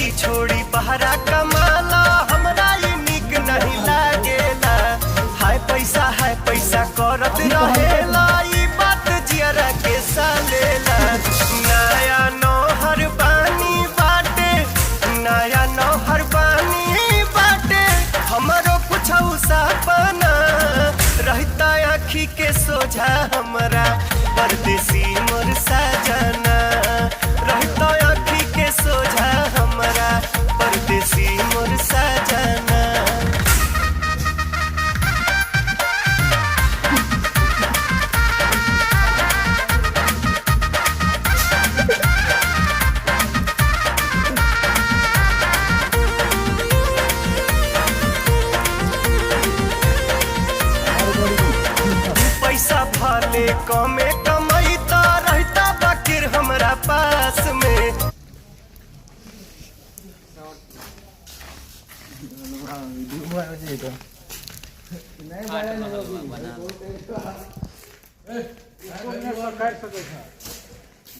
खेती छोड़ी बहरा कमाला हमरा ये निक नहीं लागेला। हाय पैसा करत रहेला ई बात जियरा के सालेला। नया नौहर बानी बाटे नया नौहर बानी बाटे हमरो कुछ सपना रहता आँखी के सोझा हमरा परदेसी मोर सजना। रहता आँखी के सोझा हमरा परदेसी मोर सजना। पैसा भले कमे कमैता रहता बाकिर हमरा पास में। नहीं